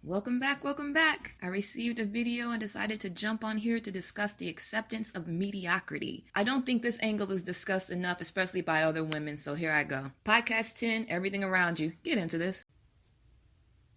Welcome back, welcome back. I received a video and decided to jump on here to discuss the acceptance of mediocrity. I don't think this angle is discussed enough, especially by other women, so here I go. Podcast 10, everything around you. Get into this.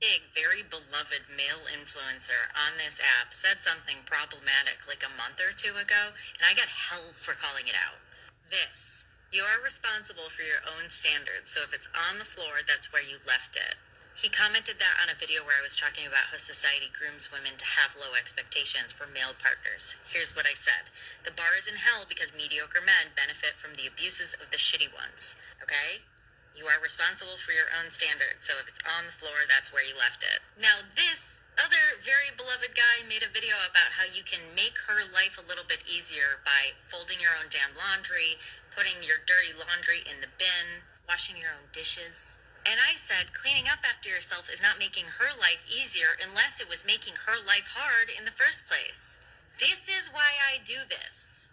Big, very beloved male influencer on this app said something problematic like a month or two ago, and I got hell for calling it out. This: you are responsible for your own standards, so if it's on the floor, that's where you left it. He commented that on a video where I was talking about how society grooms women to have low expectations for male partners. Here's what I said. The bar is in hell because mediocre men benefit from the abuses of the shitty ones. Okay? You are responsible for your own standards, so if it's on the floor, that's where you left it. Now, this other very beloved guy made a video about how you can make her life a little bit easier by folding your own damn laundry, putting your dirty laundry in the bin, washing your own dishes. And I said, cleaning up after yourself is not making her life easier unless it was making her life hard in the first place. This is why I do this.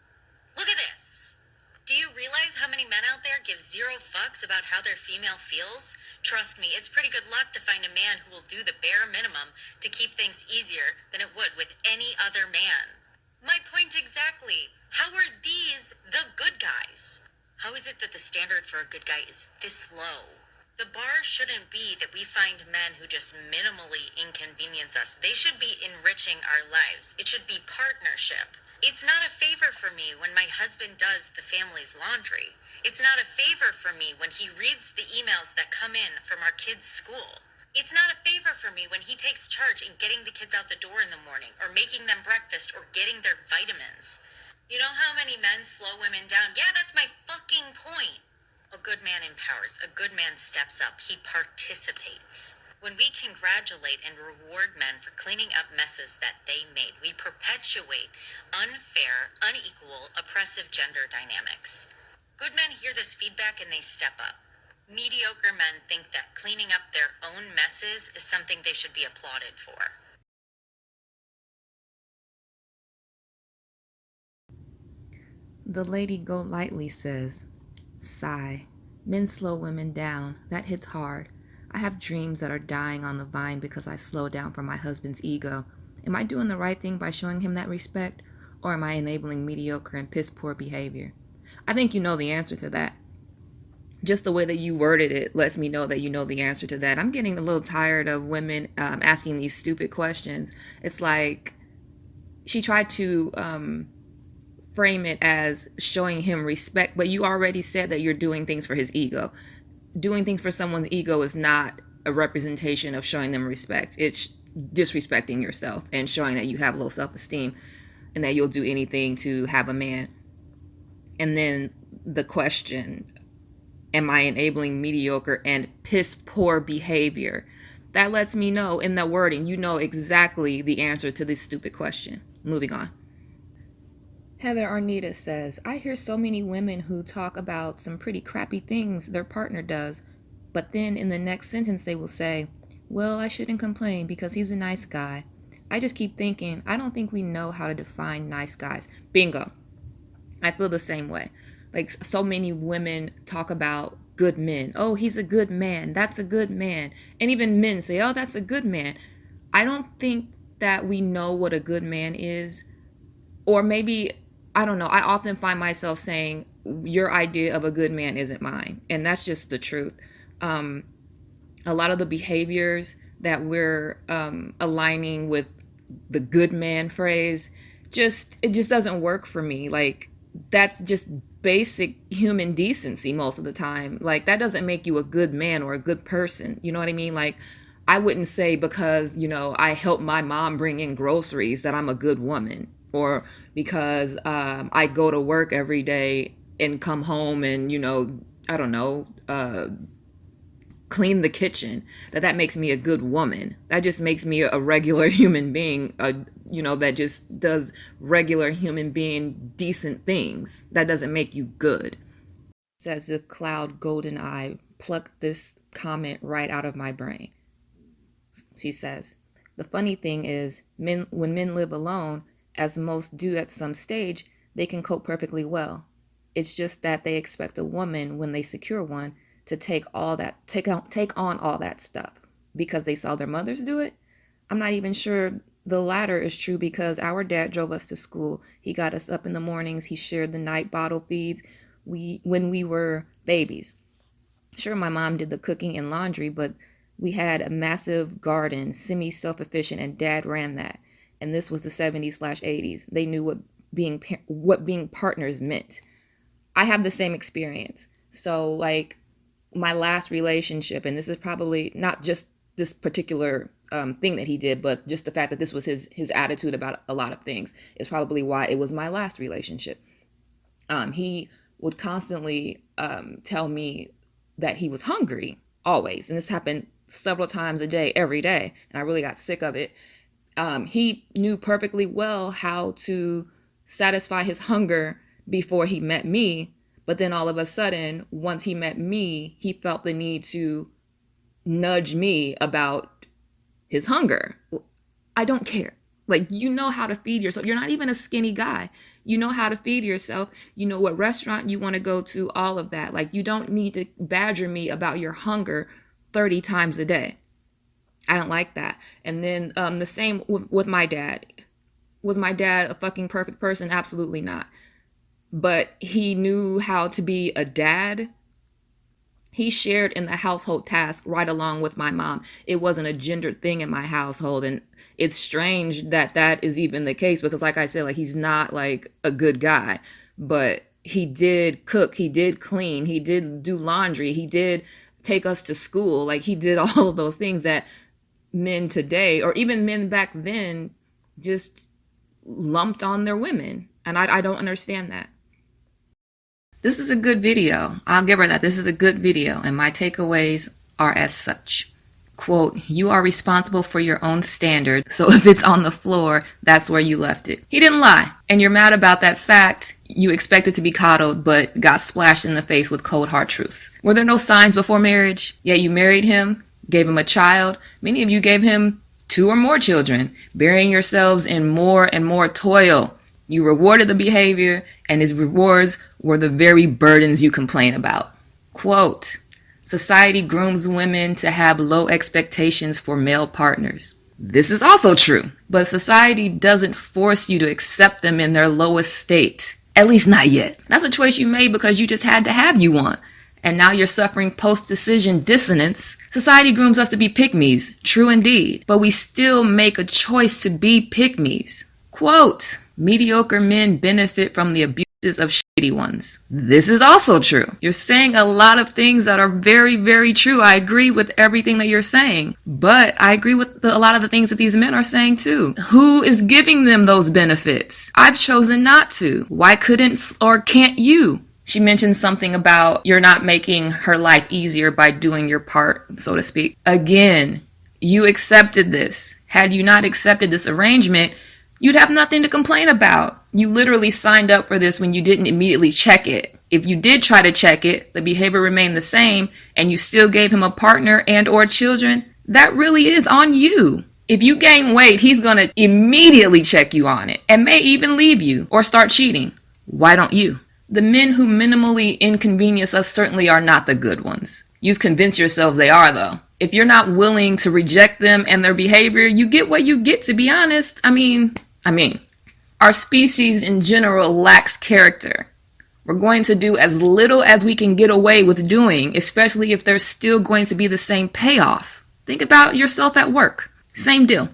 Look at this. Do you realize how many men out there give zero fucks about how their female feels? Trust me, it's pretty good luck to find a man who will do the bare minimum to keep things easier than it would with any other man. My point exactly. How are these the good guys? How is it that the standard for a good guy is this low? The bar shouldn't be that we find men who just minimally inconvenience us. They should be enriching our lives. It should be partnership. It's not a favor for me when my husband does the family's laundry. It's not a favor for me when he reads the emails that come in from our kids' school. It's not a favor for me when he takes charge in getting the kids out the door in the morning, or making them breakfast, or getting their vitamins. You know how many men slow women down? Yeah, that's my fucking point. A good man empowers. A good man steps up. He participates. When we congratulate and reward men for cleaning up messes that they made, we perpetuate unfair, unequal, oppressive gender dynamics. Good men hear this feedback and they step up. Mediocre men think that cleaning up their own messes is something they should be applauded for. The Lady Go Lightly says, sigh. Men slow women down. That hits hard. I have dreams that are dying on the vine because I slow down for my husband's ego. Am I doing the right thing by showing him that respect? Or am I enabling mediocre and piss-poor behavior? I think you know the answer to that. Just the way that you worded it lets me know that you know the answer to that. I'm getting a little tired of women asking these stupid questions. It's like she tried to frame it as showing him respect, but you already said that you're doing things for his ego. Doing things for someone's ego is not a representation of showing them respect. It's disrespecting yourself and showing that you have low self-esteem and that you'll do anything to have a man. And then the question, am I enabling mediocre and piss poor behavior? That lets me know in the wording, you know exactly the answer to this stupid question. Moving on. Heather Arnita says, I hear so many women who talk about some pretty crappy things their partner does, but then in the next sentence they will say, well, I shouldn't complain because he's a nice guy. I just keep thinking, I don't think we know how to define nice guys. Bingo. I feel the same way. Like, so many women talk about good men. Oh, he's a good man. That's a good man. And even men say, oh, that's a good man. I don't think that we know what a good man is. Or maybe, I don't know, I often find myself saying, your idea of a good man isn't mine. And that's just the truth. A lot of the behaviors that we're aligning with the good man phrase, it just doesn't work for me. Like, that's just basic human decency most of the time. Like, that doesn't make you a good man or a good person. You know what I mean? Like, I wouldn't say because, I help my mom bring in groceries that I'm a good woman. Or because I go to work every day and come home and, I don't know, clean the kitchen, that makes me a good woman. That just makes me a regular human being, that just does regular human being decent things. That doesn't make you good. It's as if Cloud Goldeneye plucked this comment right out of my brain. She says, the funny thing is, when men live alone, as most do at some stage, they can cope perfectly well. It's just that they expect a woman, when they secure one, to take on all that stuff because they saw their mothers do it. I'm not even sure the latter is true because our dad drove us to school. He got us up in the mornings. He shared the night bottle feeds when we were babies. Sure, my mom did the cooking and laundry, but we had a massive garden, semi self-efficient, and dad ran that. And this was the 70s/80s. They knew what being partners meant. I have the same experience. So like my last relationship, and this is probably not just this particular thing that he did, but just the fact that this was his attitude about a lot of things is probably why it was my last relationship. He would constantly tell me that he was hungry always, and this happened several times a day, every day, and I really got sick of it. He knew perfectly well how to satisfy his hunger before he met me, but then all of a sudden, once he met me, he felt the need to nudge me about his hunger. I don't care. Like, you know how to feed yourself. You're not even a skinny guy. You know how to feed yourself. You know what restaurant you want to go to, all of that. Like, you don't need to badger me about your hunger 30 times a day. I don't like that. And then the same with my dad. Was my dad a fucking perfect person? Absolutely not. But he knew how to be a dad. He shared in the household task right along with my mom. It wasn't a gendered thing in my household. And it's strange that that is even the case because, like I said, like, he's not like a good guy. But he did cook. He did clean. He did do laundry. He did take us to school. Like, he did all of those things that men today, or even men back then, just lumped on their women. And I don't understand that. This is a good video. I'll give her that. This is a good video, and my takeaways are as such. Quote, you are responsible for your own standard, so if it's on the floor, that's where you left it. He didn't lie, and you're mad about that fact. You expected to be coddled, but got splashed in the face with cold hard truths. Were there no signs before marriage? Yeah, you married him, gave him a child. Many of you gave him 2 or more children, burying yourselves in more and more toil. You rewarded the behavior, and his rewards were the very burdens you complain about. Quote, society grooms women to have low expectations for male partners. This is also true, but society doesn't force you to accept them in their lowest state. At least not yet. That's a choice you made because you just had to have you one. And now you're suffering post-decision dissonance. Society grooms us to be pick-me's, true indeed, but we still make a choice to be pick-me's. Quote, mediocre men benefit from the abuses of shitty ones. This is also true. You're saying a lot of things that are very, very true. I agree with everything that you're saying, but I agree with a lot of the things that these men are saying too. Who is giving them those benefits? I've chosen not to. Why couldn't or can't you? She mentioned something about you're not making her life easier by doing your part, so to speak. Again, you accepted this. Had you not accepted this arrangement, you'd have nothing to complain about. You literally signed up for this when you didn't immediately check it. If you did try to check it, the behavior remained the same, and you still gave him a partner and or children, that really is on you. If you gain weight, he's going to immediately check you on it and may even leave you or start cheating. Why don't you? The men who minimally inconvenience us certainly are not the good ones. You've convinced yourselves they are, though. If you're not willing to reject them and their behavior, you get what you get, to be honest. I mean, our species in general lacks character. We're going to do as little as we can get away with doing, especially if there's still going to be the same payoff. Think about yourself at work. Same deal.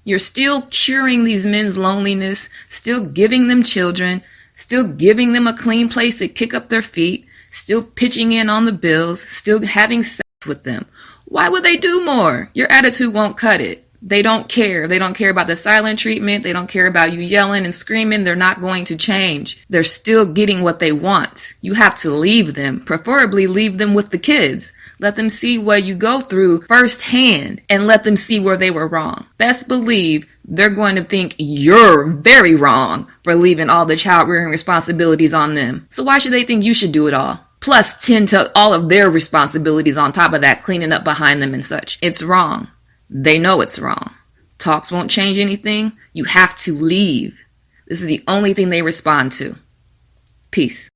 You're still curing these men's loneliness, still giving them children, still giving them a clean place to kick up their feet, still pitching in on the bills, still having sex with them. Why would they do more? Your attitude won't cut it. They don't care. They don't care about the silent treatment. They don't care about you yelling and screaming. They're not going to change. They're still getting what they want. You have to leave them, preferably leave them with the kids. Let them see what you go through firsthand and let them see where they were wrong. Best believe they're going to think you're very wrong for leaving all the child rearing responsibilities on them. So why should they think you should do it all? Plus tend to all of their responsibilities on top of that, cleaning up behind them and such. It's wrong. They know it's wrong. Talks won't change anything. You have to leave. This is the only thing they respond to. Peace.